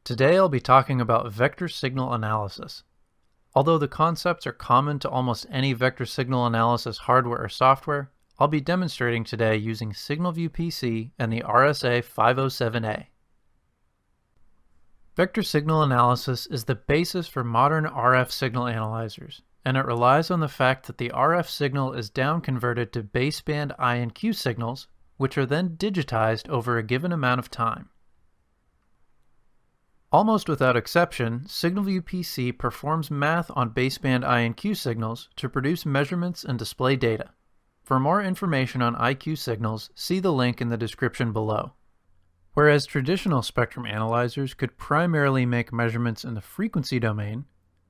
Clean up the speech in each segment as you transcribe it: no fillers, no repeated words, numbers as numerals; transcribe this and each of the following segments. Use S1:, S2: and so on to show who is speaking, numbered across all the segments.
S1: Today I'll be talking about vector signal analysis. Although the concepts are common to almost any vector signal analysis hardware or software, I'll be demonstrating today using SignalVu-PC and the RSA 507A. Vector signal analysis is the basis for modern RF signal analyzers, and it relies on the fact that the RF signal is down-converted to baseband I and Q signals, which are then digitized over a given amount of time. Almost without exception, SignalVu-PC performs math on baseband I and Q signals to produce measurements and display data. For more information on IQ signals, see the link in the description below. Whereas traditional spectrum analyzers could primarily make measurements in the frequency domain,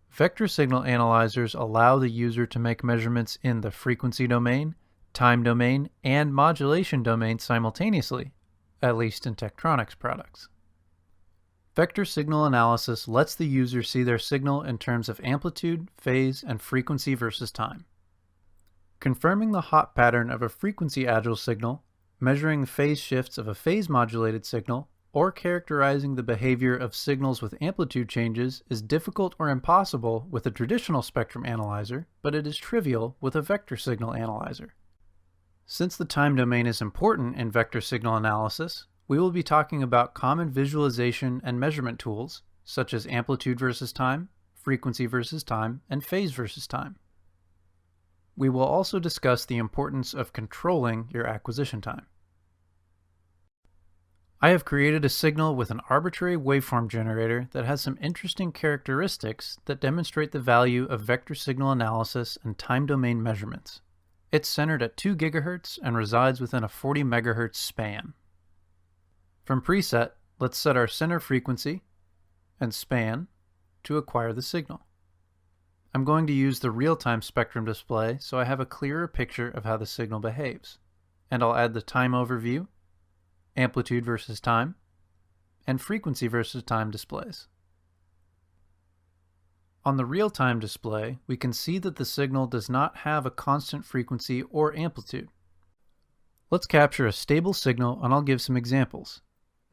S1: vector signal analyzers allow the user to make measurements in the frequency domain, time domain, and modulation domain simultaneously, at least in Tektronix products. Vector signal analysis lets the user see their signal in terms of amplitude, phase, and frequency versus time. Confirming the hot pattern of a frequency agile signal, measuring the phase shifts of a phase-modulated signal, or characterizing the behavior of signals with amplitude changes is difficult or impossible with a traditional spectrum analyzer, but it is trivial with a vector signal analyzer. Since the time domain is important in vector signal analysis, we will be talking about common visualization and measurement tools, such as amplitude versus time, frequency versus time, and phase versus time. We will also discuss the importance of controlling your acquisition time. I have created a signal with an arbitrary waveform generator that has some interesting characteristics that demonstrate the value of vector signal analysis and time domain measurements. It's centered at 2 GHz and resides within a 40 MHz span. From preset, let's set our center frequency and span to acquire the signal. I'm going to use the real-time spectrum display so I have a clearer picture of how the signal behaves, and I'll add the time overview, amplitude versus time, and frequency versus time displays. On the real-time display, we can see that the signal does not have a constant frequency or amplitude. Let's capture a stable signal and I'll give some examples.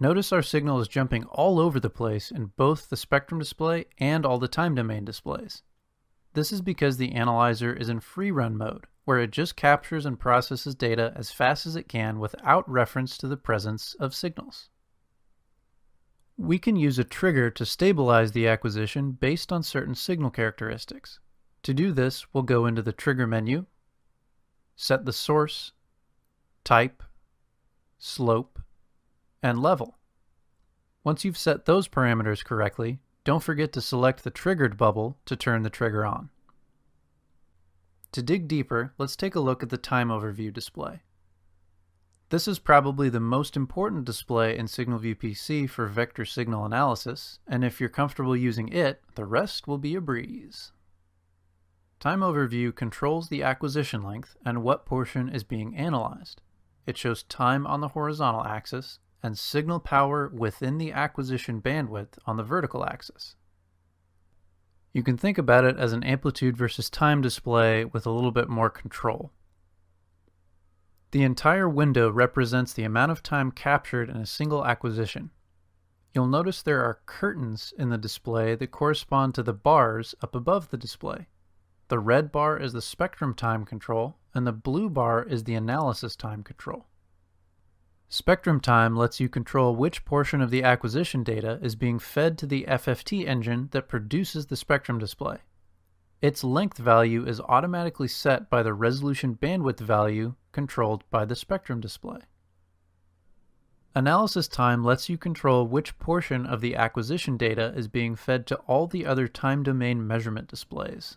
S1: Notice our signal is jumping all over the place in both the spectrum display and all the time domain displays. This is because the analyzer is in free run mode, where it just captures and processes data as fast as it can without reference to the presence of signals. We can use a trigger to stabilize the acquisition based on certain signal characteristics. To do this, we'll go into the trigger menu, set the source, type, slope, and level. Once you've set those parameters correctly, don't forget to select the triggered bubble to turn the trigger on. To dig deeper, let's take a look at the time overview display. This is probably the most important display in SignalVu-PC for vector signal analysis, and if you're comfortable using it, the rest will be a breeze. Time overview controls the acquisition length and what portion is being analyzed. It shows time on the horizontal axis and signal power within the acquisition bandwidth on the vertical axis. You can think about it as an amplitude versus time display with a little bit more control. The entire window represents the amount of time captured in a single acquisition. You'll notice there are curtains in the display that correspond to the bars up above the display. The red bar is the spectrum time control, and the blue bar is the analysis time control. Spectrum time lets you control which portion of the acquisition data is being fed to the FFT engine that produces the spectrum display. Its length value is automatically set by the resolution bandwidth value controlled by the spectrum display. Analysis time lets you control which portion of the acquisition data is being fed to all the other time domain measurement displays.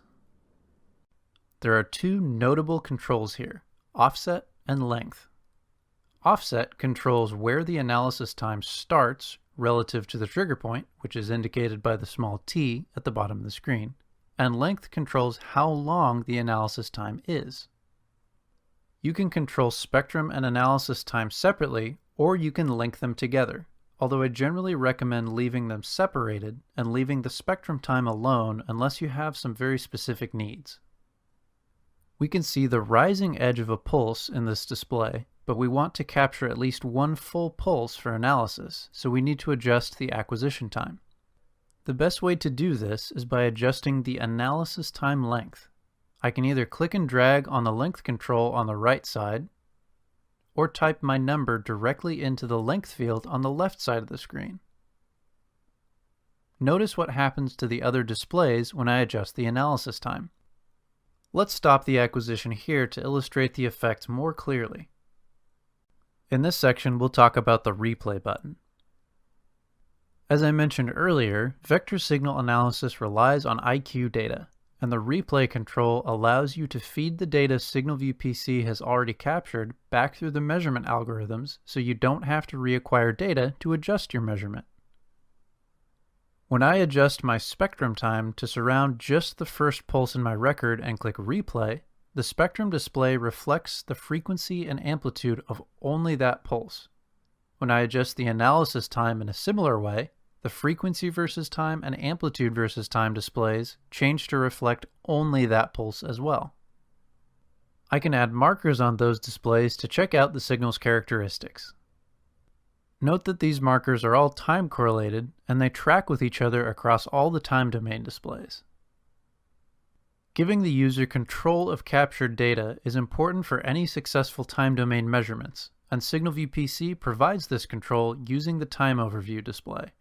S1: There are 2 notable controls here, offset and length. Offset controls where the analysis time starts relative to the trigger point, which is indicated by the small t at the bottom of the screen, and length controls how long the analysis time is. You can control spectrum and analysis time separately, or you can link them together, although I generally recommend leaving them separated and leaving the spectrum time alone unless you have some very specific needs. We can see the rising edge of a pulse in this display, but we want to capture at least one full pulse for analysis, so we need to adjust the acquisition time. The best way to do this is by adjusting the analysis time length. I can either click and drag on the length control on the right side, or type my number directly into the length field on the left side of the screen. Notice what happens to the other displays when I adjust the analysis time. Let's stop the acquisition here to illustrate the effect more clearly. In this section, we'll talk about the replay button. As I mentioned earlier, vector signal analysis relies on IQ data, and the replay control allows you to feed the data SignalVu-PC has already captured back through the measurement algorithms so you don't have to reacquire data to adjust your measurement. When I adjust my spectrum time to surround just the first pulse in my record and click replay, the spectrum display reflects the frequency and amplitude of only that pulse. When I adjust the analysis time in a similar way, the frequency versus time and amplitude versus time displays change to reflect only that pulse as well. I can add markers on those displays to check out the signal's characteristics. Note that these markers are all time correlated and they track with each other across all the time domain displays. Giving the user control of captured data is important for any successful time domain measurements, and SignalVu-PC provides this control using the time overview display.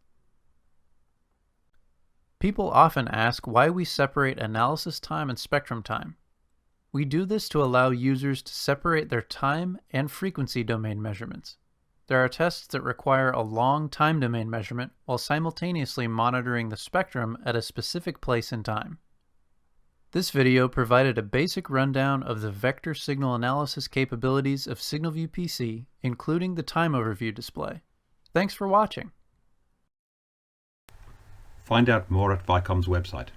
S1: People often ask why we separate analysis time and spectrum time. We do this to allow users to separate their time and frequency domain measurements. There are tests that require a long time domain measurement while simultaneously monitoring the spectrum at a specific place in time. This video provided a basic rundown of the vector signal analysis capabilities of SignalVu-PC, including the time overview display. Thanks for watching.
S2: Find out more at Vicom's website.